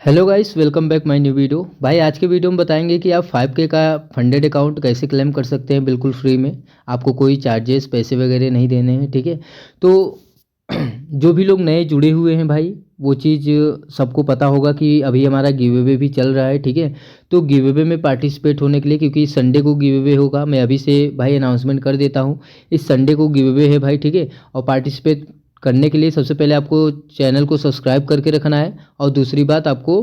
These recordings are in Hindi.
Hello guys, welcome back my new video. भाई आज के वीडियो में बताएंगे कि आप 5K का फंडेड अकाउंट कैसे क्लेम कर सकते हैं बिल्कुल फ्री में। आपको कोई चार्जेस पैसे वगैरह नहीं देने हैं, ठीक है। तो जो भी लोग नए जुड़े हुए हैं भाई, वो चीज़ सबको पता होगा कि अभी हमारा गिव अवे भी चल रहा है, ठीक है। तो गिव अवे में पार्टिसिपेट होने के लिए, क्योंकि संडे को गिव अवे होगा, मैं अभी से भाई अनाउंसमेंट कर देता हूँ। इस संडे को गिव अवे है भाई, ठीक है। और पार्टिसिपेट करने के लिए सबसे पहले आपको चैनल को सब्सक्राइब करके रखना है, और दूसरी बात आपको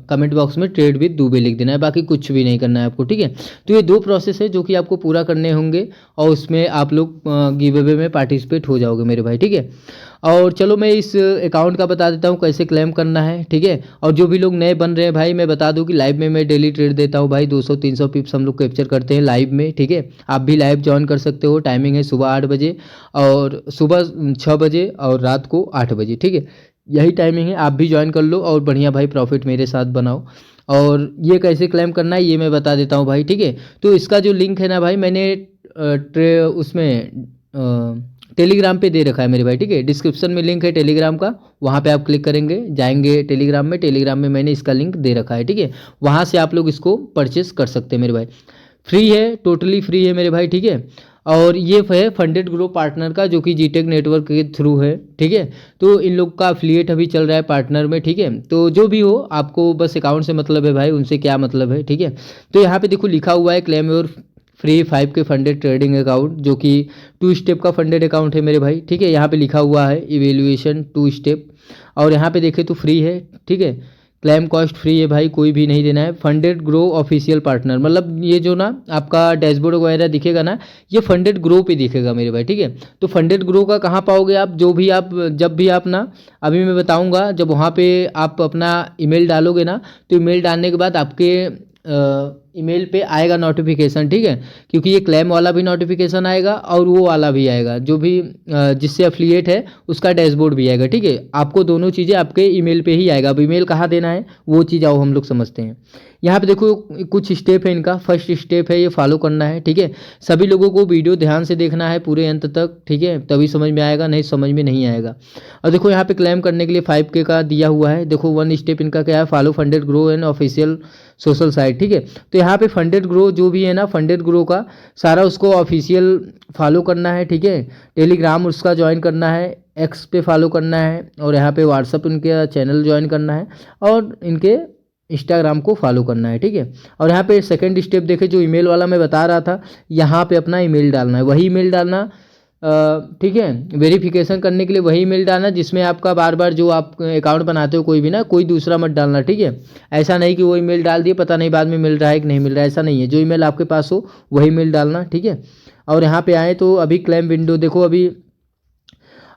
कमेंट बॉक्स में ट्रेड विद दुबे लिख देना है। बाकी कुछ भी नहीं करना है आपको, ठीक है। तो ये दो प्रोसेस है जो कि आपको पूरा करने होंगे, और उसमें आप लोग गिव अवे में पार्टिसिपेट हो जाओगे मेरे भाई, ठीक है। और चलो मैं इस अकाउंट का बता देता हूँ कैसे क्लेम करना है, ठीक है। और जो भी लोग नए बन रहे हैं भाई, मैं बता दूँ कि लाइव में मैं डेली ट्रेड देता हूँ भाई। 200-300 पिप्स हम लोग कैप्चर करते हैं लाइव में, ठीक है। आप भी लाइव ज्वाइन कर सकते हो। टाइमिंग है सुबह 8 बजे और सुबह 6 बजे और रात को 8 बजे, ठीक है। यही टाइमिंग है, आप भी ज्वाइन कर लो और बढ़िया भाई प्रॉफिट मेरे साथ बनाओ। और ये कैसे क्लेम करना है ये मैं बता देता हूँ भाई, ठीक है। तो इसका जो लिंक है ना भाई, मैंने उसमें टेलीग्राम पे दे रखा है मेरे भाई, ठीक है। डिस्क्रिप्शन में लिंक है टेलीग्राम का, वहाँ पे आप क्लिक करेंगे, जाएंगे टेलीग्राम में मैंने इसका लिंक दे रखा है, ठीक है। वहाँ से आप लोग इसको परचेस कर सकते हैं मेरे भाई। फ्री है, टोटली फ्री है मेरे भाई, ठीक है। और ये है फंडेड ग्रो पार्टनर का, जो कि जीटेक नेटवर्क के थ्रू है, ठीक है। तो इन लोग का अफिलिएट अभी चल रहा है पार्टनर में, ठीक है। तो जो भी हो, आपको बस अकाउंट से मतलब है भाई, उनसे क्या मतलब है, ठीक है। तो यहाँ पे देखो लिखा हुआ है claim your free 5K funded trading account, जो कि 2 स्टेप का फंडेड अकाउंट है मेरे भाई, ठीक है। यहाँ पे लिखा हुआ है इवेल्युएशन 2 स्टेप, और यहाँ पे देखे तो फ्री है, ठीक है। क्लेम कॉस्ट फ्री है भाई, कोई भी नहीं देना है। फंडेड ग्रो ऑफिशियल पार्टनर, मतलब ये जो ना आपका डैशबोर्ड वगैरह दिखेगा ना, ये फंडेड ग्रो पे दिखेगा मेरे भाई, ठीक है। तो फंडेड ग्रो का कहाँ पाओगे आप, जो भी आप जब भी आप ना, अभी मैं बताऊंगा, जब वहाँ पे आप अपना ईमेल डालोगे ना, तो ईमेल डालने के बाद आपके ईमेल पे आएगा नोटिफिकेशन, ठीक है। क्योंकि ये क्लेम वाला भी नोटिफिकेशन आएगा और वो वाला भी आएगा, जो भी जिससे एफिलिएट है उसका डैशबोर्ड भी आएगा, ठीक है। आपको दोनों चीज़ें आपके ईमेल पे ही आएगा। अब ईमेल कहाँ देना है वो चीज़ आओ हम लोग समझते हैं। यहाँ पे देखो कुछ स्टेप है इनका। फर्स्ट स्टेप है ये फॉलो करना है, ठीक है। सभी लोगों को वीडियो ध्यान से देखना है पूरे अंत तक, ठीक है, तभी समझ में आएगा, नहीं समझ में नहीं आएगा। और देखो यहाँ पे क्लेम करने के लिए 5K का दिया हुआ है। देखो 1 स्टेप इनका क्या है, follow funded grow and official social site, ठीक है। तो यहाँ पे फंडेड ग्रो जो भी है ना, फंडेड ग्रो का सारा उसको ऑफिशियल फॉलो करना है, ठीक है। टेलीग्राम उसका ज्वाइन करना है, एक्स पे फॉलो करना है, और यहाँ पे व्हाट्सअप इनके चैनल ज्वाइन करना है, और इनके इंस्टाग्राम को फॉलो करना है, ठीक है। और यहाँ पे सेकंड स्टेप देखे, जो ईमेल वाला मैं बता रहा था, यहाँ पे अपना ईमेल डालना है, वही ईमेल डालना, ठीक है। वेरिफिकेशन करने के लिए वही ईमेल डालना जिसमें आपका बार बार जो आप अकाउंट बनाते हो कोई भी ना, कोई दूसरा मत डालना, ठीक है। ऐसा नहीं कि वो ईमेल डाल दिए, पता नहीं बाद में मिल रहा है कि नहीं मिल रहा है, ऐसा नहीं है। जो ईमेल आपके पास हो वही ईमेल डालना, ठीक है। और यहाँ पे आए तो अभी क्लेम विंडो देखो, अभी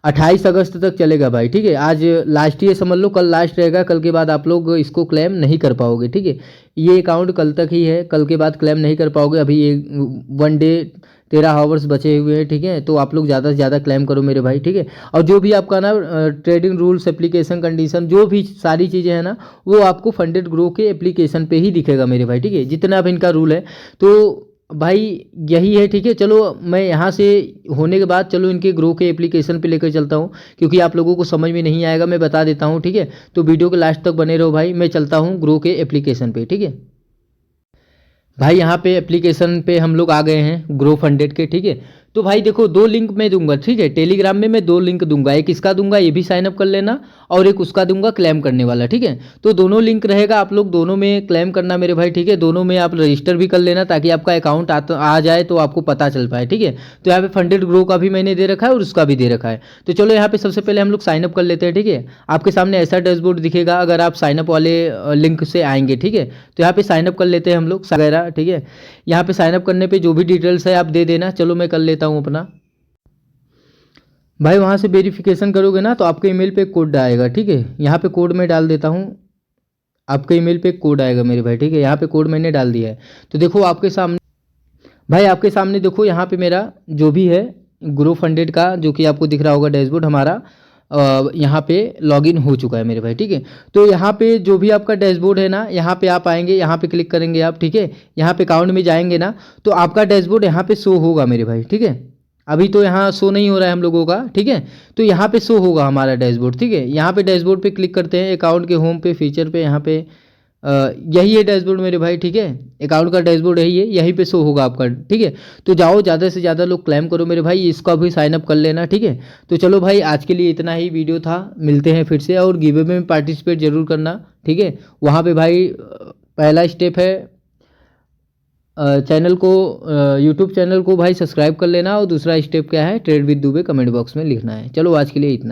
28 अगस्त तक चलेगा भाई, ठीक है। आज लास्ट ये समझ लो, कल लास्ट रहेगा, कल के बाद आप लोग इसको क्लेम नहीं कर पाओगे, ठीक है। ये अकाउंट कल तक ही है, कल के बाद क्लेम नहीं कर पाओगे। अभी ये 1 डे 13 आवर्स बचे हुए हैं, ठीक है। तो आप लोग ज़्यादा से ज़्यादा क्लेम करो मेरे भाई, ठीक है। और जो भी आपका ना ट्रेडिंग रूल्स, एप्लीकेशन कंडीशन, जो भी सारी चीज़ें हैं ना, वो आपको फंडेड ग्रो के एप्लीकेशन पे ही दिखेगा मेरे भाई, ठीक है, जितना भी इनका रूल है। तो भाई यही है, ठीक है। चलो मैं यहाँ से होने के बाद चलो इनके ग्रो के एप्लीकेशन पे लेकर चलता हूँ, क्योंकि आप लोगों को समझ में नहीं आएगा, मैं बता देता हूँ, ठीक है। तो वीडियो के लास्ट तक बने रहो भाई। मैं चलता हूँ ग्रो के एप्लीकेशन पे, ठीक है। भाई यहाँ पे एप्लीकेशन पे हम लोग आ गए हैं ग्रो फंडेड के, ठीक है। तो भाई देखो 2 लिंक मैं दूंगा, ठीक है। टेलीग्राम में मैं 2 लिंक दूंगा, एक इसका दूंगा, ये भी साइनअप कर लेना, और एक उसका दूंगा क्लेम करने वाला, ठीक है। तो दोनों लिंक रहेगा, आप लोग दोनों में क्लेम करना मेरे भाई, ठीक है। दोनों में आप रजिस्टर भी कर लेना, ताकि आपका अकाउंट आ जाए तो आपको पता चल पाए, ठीक है। तो यहाँ पे फंडेड ग्रो का भी मैंने दे रखा है और उसका भी दे रखा है। तो चलो यहाँ पे सबसे पहले हम लोग साइनअप कर लेते हैं, ठीक है। आपके सामने ऐसा डैशबोर्ड दिखेगा अगर आप साइनअप वाले लिंक से आएंगे, ठीक है। तो यहाँ पे साइनअप कर लेते हैं हम लोग वगैरह, ठीक है। यहाँ पे साइनअप करने पे जो भी डिटेल्स है आप दे देना। चलो मैं कर लेता हूँ अपना। भाई वहाँ से वेरिफिकेशन करोगे ना, तो आपके ईमेल पे कोड आएगा, ठीक है। यहाँ पे कोड मैं डाल देता हूँ, आपके ईमेल पे कोड आएगा मेरे भाई, ठीक है। यहाँ पे कोड मैंने डाल दिया है। तो देखो आपके सामने भाई, आपके सामने देखो यहाँ पे मेरा जो भी है ग्रो फंडेड का, जो कि आपको दिख रहा होगा डैशबोर्ड हमारा, यहाँ पे लॉगिन हो चुका है मेरे भाई, ठीक है। तो यहाँ पे जो भी आपका डैशबोर्ड है ना, यहाँ पे आप आएंगे, यहाँ पे क्लिक करेंगे आप, ठीक है। यहाँ पे अकाउंट में जाएंगे ना, तो आपका डैशबोर्ड यहाँ पे शो होगा मेरे भाई, ठीक है। अभी तो यहाँ शो नहीं हो रहा है हम लोगों का, ठीक है। तो यहाँ पे शो होगा हमारा डैशबोर्ड, ठीक है। यहाँ पे डैशबोर्ड पे क्लिक करते हैं, अकाउंट के होम पे फीचर पे, यहाँ पे यही है डैशबोर्ड मेरे भाई, ठीक है। अकाउंट का डैशबोर्ड यही है, यहीं पे शो होगा आपका, ठीक है। तो जाओ ज़्यादा से ज़्यादा लोग क्लेम करो मेरे भाई, इसका भी साइन अप कर लेना, ठीक है। तो चलो भाई आज के लिए इतना ही वीडियो था, मिलते हैं फिर से। और गिव अवे में पार्टिसिपेट जरूर करना, ठीक है। वहाँ पे भाई पहला स्टेप है चैनल को, यूट्यूब चैनल को भाई सब्सक्राइब कर लेना, और दूसरा स्टेप क्या है, trade with Dubey comment box में लिखना है। चलो आज के लिए इतना।